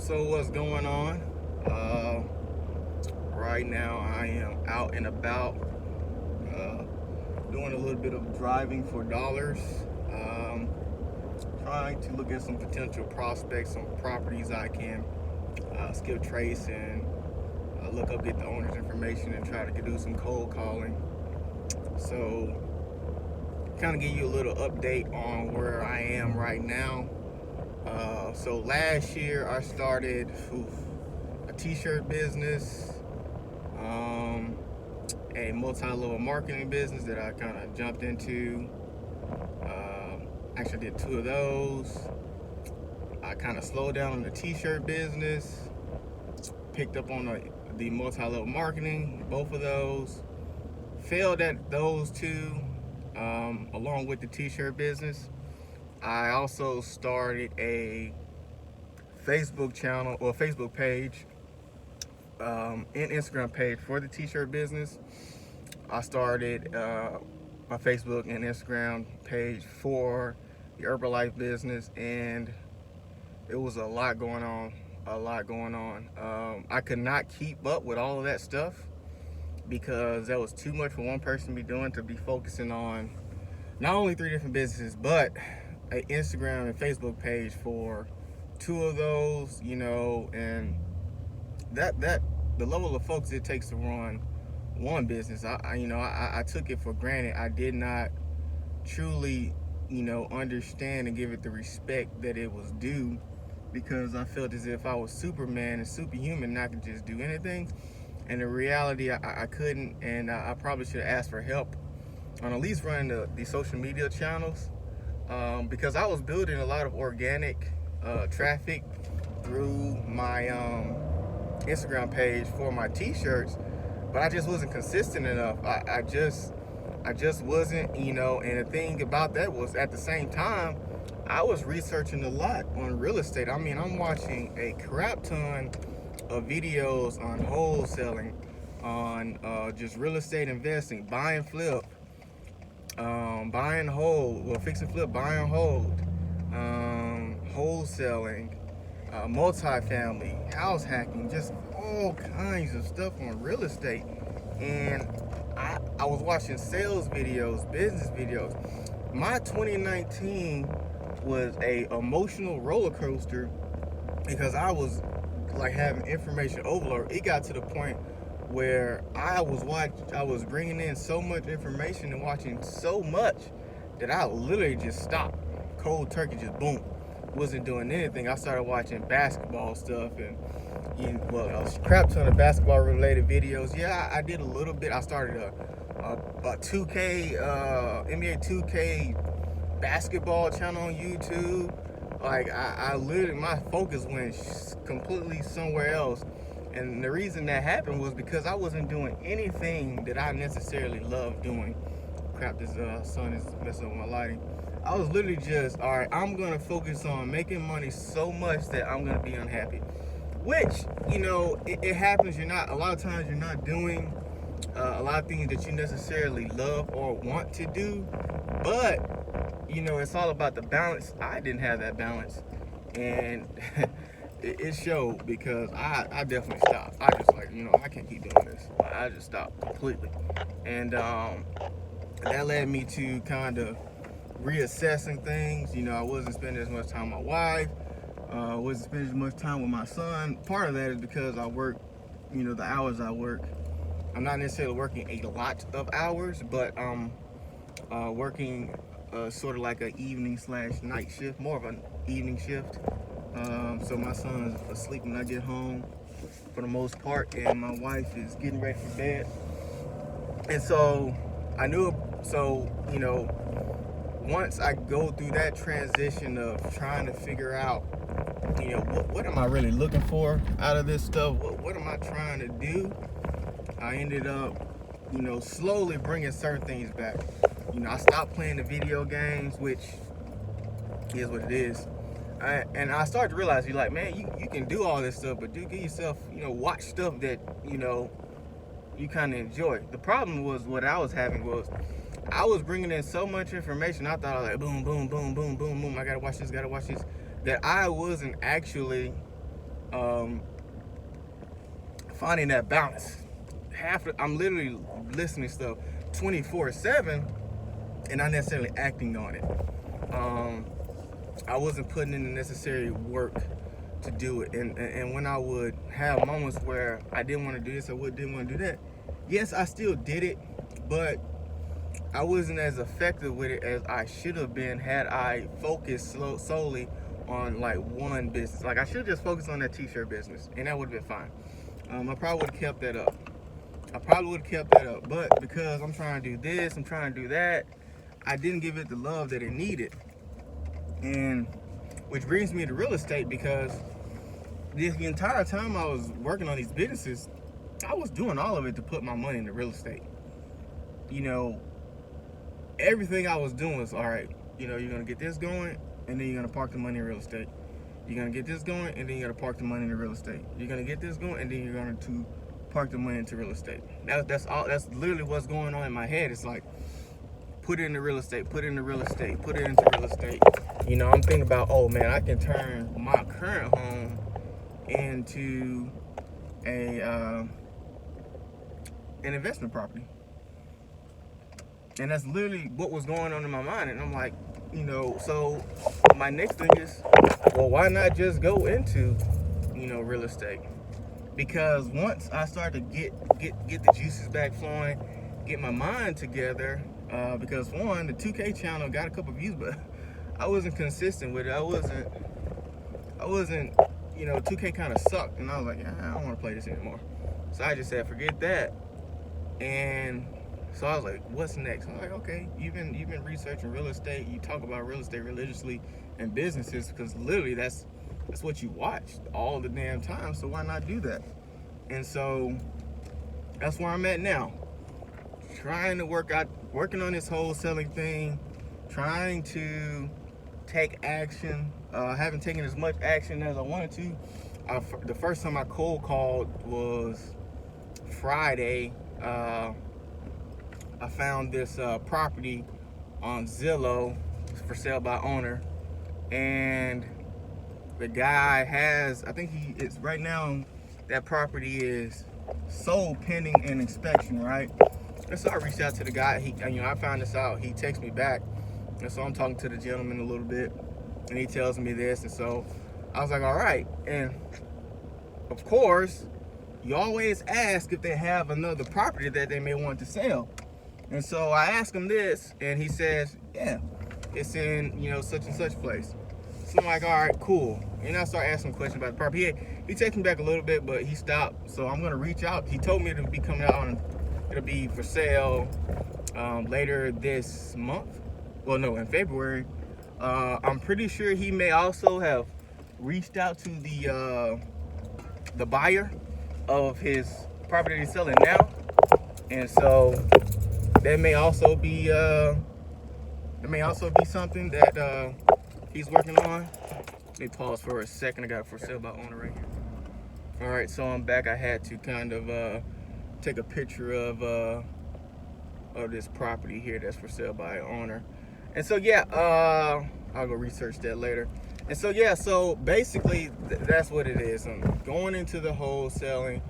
So what's going on? Right now I am out and about, uh, doing a little bit of driving for dollars, um, trying to look at some potential prospects, some properties I can skip trace and look up, get the owner's information, and try to do some cold calling. So, kind of give you a little update on where I am right now. So last year I started a t-shirt business, um, a multi-level marketing business that I kind of jumped into. Actually did two of those. I kind of slowed down on the t-shirt business, picked up on the multi-level marketing, both of those. Failed at those two, along with the t-shirt business. I also started a Facebook channel or Facebook page, and Instagram page for the t-shirt business. I started my Facebook and Instagram page for the Herbalife business, and it was a lot going on. I could not keep up with all of that stuff because that was too much for one person to be doing, to be focusing on not only three different businesses, but an Instagram and Facebook page for two of those, and that the level of focus it takes to run one business, I took it for granted. I did not truly, understand and give it the respect that it was due, because I felt as if I was Superman and superhuman and I could just do anything. And in reality, I couldn't, and I probably should have asked for help on at least running the social media channels, because I was building a lot of organic traffic through my Instagram page for my t-shirts, but I just wasn't consistent enough. I just wasn't, and the thing about that was, at the same time, I was researching a lot on real estate. I mean, I'm watching a crap ton of videos on wholesaling, on just real estate investing, buy and flip, buy and hold, well, fix and flip, buy and hold, wholesaling, multifamily, house hacking, just all kinds of stuff on real estate. And I was watching sales videos, business videos. My 2019 was a emotional roller coaster because I was like having information overload. It got to the point where I was bringing in so much information and watching so much that I literally just stopped. Cold turkey, just boom. Wasn't doing anything. I started watching basketball stuff and a crap ton of basketball related videos. Yeah, I did a little bit. I started a 2K, NBA 2K basketball channel on YouTube. Like, I literally, my focus went completely somewhere else. And the reason that happened was because I wasn't doing anything that I necessarily loved doing. Crap, this sun is messing up my lighting. I was literally just, all right, I'm going to focus on making money so much that I'm going to be unhappy. Which, it happens. A lot of times you're not doing a lot of things that you necessarily love or want to do. But, it's all about the balance. I didn't have that balance. And it showed, because I definitely stopped. I just I can't keep doing this. I just stopped completely. And that led me to kind of reassessing things. I wasn't spending as much time with my wife. Wasn't spending as much time with my son. Part of that is because I work, the hours I work. I'm not necessarily working a lot of hours, but I'm working sort of like an evening/night shift, more of an evening shift. So my son's asleep when I get home for the most part, and my wife is getting ready for bed. And so I knew, once I go through that transition of trying to figure out, what am I really looking for out of this stuff? What am I trying to do? I ended up, slowly bringing certain things back. I stopped playing the video games, which is what it is. And I started to realize, you're like, man, you can do all this stuff, but do give yourself, watch stuff that, you kind of enjoy. The problem was, what I was having was, I was bringing in so much information. I thought I was like, boom, boom, boom, boom, boom, boom. I gotta watch this, that I wasn't actually um, finding that balance. I'm literally listening to stuff 24/7 and not necessarily acting on it. I wasn't putting in the necessary work to do it. And when I would have moments where I didn't want to do this or didn't want to do that, yes, I still did it, but I wasn't as effective with it as I should have been had I focused solely on like one business. Like I should have just focused on that t-shirt business and that would have been fine. I probably would have kept that up. But because I'm trying to do this, I'm trying to do that, I didn't give it the love that it needed. And which brings me to real estate, because the entire time I was working on these businesses, I was doing all of it to put my money into real estate. You know, everything I was doing was, all right, you know, you're going to get this going, and then you're going to park the money in real estate. You're going to get this going, and then you're going to park the money into real estate. You're going to get this going, and then you're going to park the money into real estate. That's all. That's literally what's going on in my head. It's like, put it into real estate, put it into real estate, put it into real estate. You know, I'm thinking about, oh man, I can turn my current home into an investment property. And that's literally what was going on in my mind. And I'm like, you know, so my next thing is, well, why not just go into, you know, real estate? Because once I start to get the juices back flowing, get my mind together, because one, the 2K channel got a couple views, but I wasn't consistent with it. I wasn't, you know, 2K kind of sucked, and I was like, yeah, I don't want to play this anymore. So I just said, forget that. And so I was like, what's next? I'm like, okay, you've been researching real estate. You talk about real estate religiously and businesses, because literally that's what you watch all the damn time. So why not do that? And so that's where I'm at now. Trying to working on this wholesaling thing, trying to take action. Haven't taken as much action as I wanted to. The first time I cold called was Friday. I found this property on Zillow for sale by owner, and the guy has, I think it's right now, that property is sold pending an inspection, right? And so I reached out to the guy. I found this out. He texted me back, and so I'm talking to the gentleman a little bit, and he tells me this, and so I was like, all right. And of course, you always ask if they have another property that they may want to sell. And so I asked him this, and he says, yeah, it's in, you know, such and such place. So I'm like, all right, cool. And I start asking questions about the property. He texted me back a little bit, but he stopped. So I'm gonna reach out. He told me it'll be coming out and it'll be for sale later this month. Well, no, in February. I'm pretty sure he may also have reached out to the buyer of his property that he's selling now, and so that may also be something that he's working on. Let me pause for a second. I got a for sale by owner right here. All right, so I'm back. I had to kind of take a picture of this property here that's for sale by owner, and so yeah, I'll go research that later. And so yeah, so basically that's what it is. I'm going into the wholesaling,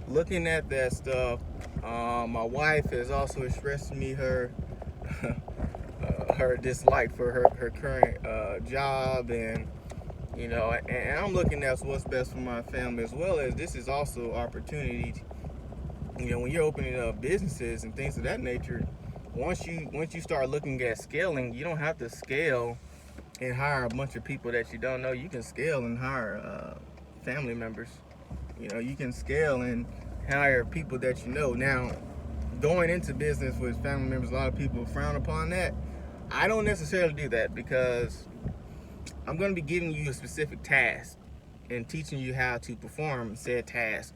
looking at that stuff. My wife has also expressed to me her her dislike for her current job, and you know, and I'm looking at what's best for my family, as well as this is also opportunity. You know, when you're opening up businesses and things of that nature, once you start looking at scaling, you don't have to scale and hire a bunch of people that you don't know. You can scale and hire family members. You know, you can scale and hire people that you know. Now, going into business with family members, a lot of people frown upon that. I don't necessarily do that, because I'm going to be giving you a specific task and teaching you how to perform said task,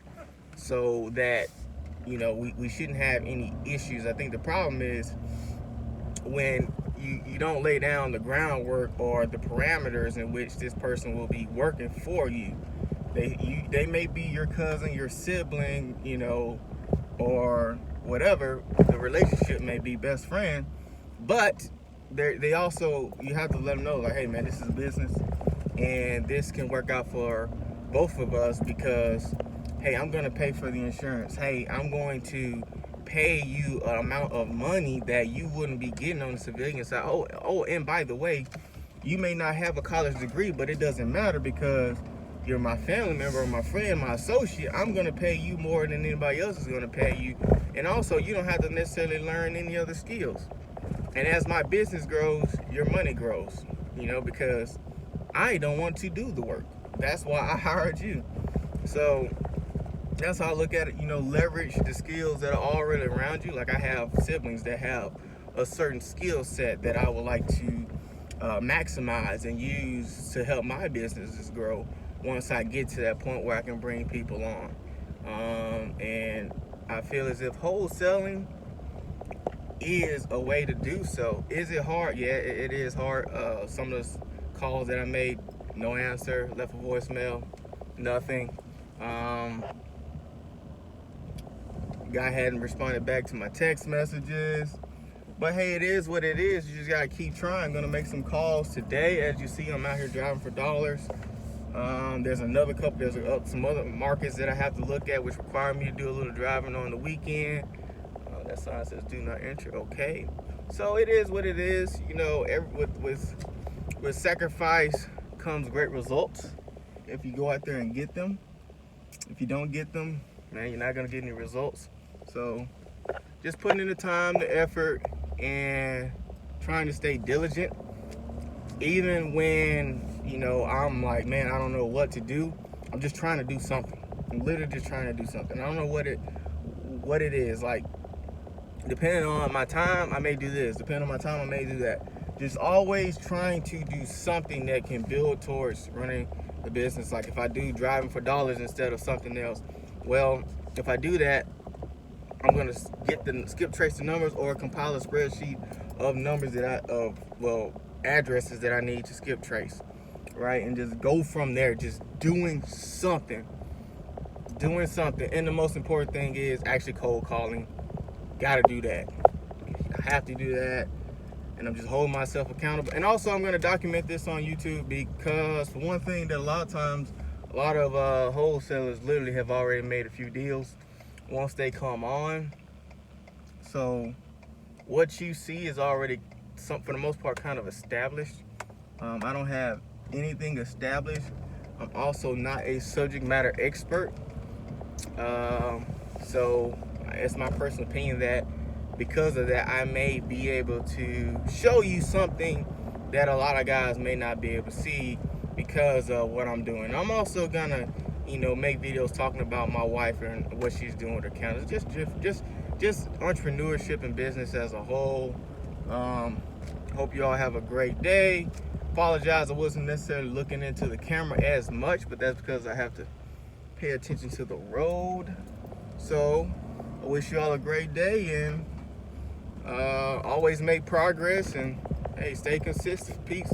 so that, you know, we shouldn't have any issues. I think the problem is when you don't lay down the groundwork or the parameters in which this person will be working for you. They may be your cousin, your sibling, you know, or whatever. The relationship may be best friend, but they also, you have to let them know, like, hey man, this is a business, and this can work out for both of us, because hey, I'm going to pay for the insurance. Hey, I'm going to pay you an amount of money that you wouldn't be getting on the civilian side. Oh, and by the way, you may not have a college degree, but it doesn't matter because you're my family member, my friend, my associate. I'm going to pay you more than anybody else is going to pay you. And also, you don't have to necessarily learn any other skills. And as my business grows, your money grows, because I don't want to do the work. That's why I hired you. So that's how I look at it. Leverage the skills that are already around you. Like, I have siblings that have a certain skill set that I would like to maximize and use to help my businesses grow once I get to that point where I can bring people on. And I feel as if wholesaling is a way to do so. Is it hard? Yeah, it is hard. Some of the calls that I made, no answer, left a voicemail, nothing. Guy hadn't responded back to my text messages. But hey, it is what it is. You just gotta keep trying. I'm gonna make some calls today. As you see, I'm out here driving for dollars. There's some other markets that I have to look at, which require me to do a little driving on the weekend. That sign says do not enter. Okay, so it is what it is. With sacrifice comes great results if you go out there and get them. If you don't get them, man, you're not gonna get any results. So just putting in the time, the effort, and trying to stay diligent. Even when, I'm like, man, I don't know what to do. I'm just trying to do something. I'm literally just trying to do something. I don't know what it is. Like, depending on my time, I may do this. Depending on my time, I may do that. Just always trying to do something that can build towards running the business. Like, if I do driving for dollars instead of something else, well, if I do that, I'm gonna skip trace the numbers or compile a spreadsheet of numbers addresses that I need to skip trace, right? And just go from there, just doing something. And the most important thing is actually cold calling. Gotta do that. I have to do that. And I'm just holding myself accountable. And also, I'm gonna document this on YouTube because, for one thing, that a lot of wholesalers literally have already made a few deals once they come on. So what you see is already, for the most part, kind of established. I don't have anything established. I'm also not a subject matter expert. So it's my personal opinion that because of that, I may be able to show you something that a lot of guys may not be able to see because of what I'm doing. I'm also gonna, make videos talking about my wife and what she's doing with her counter. Just entrepreneurship and business as a whole. Hope you all have a great day. Apologize, I wasn't necessarily looking into the camera as much, but that's because I have to pay attention to the road. So I wish you all a great day, and always make progress, and hey, stay consistent. Peace.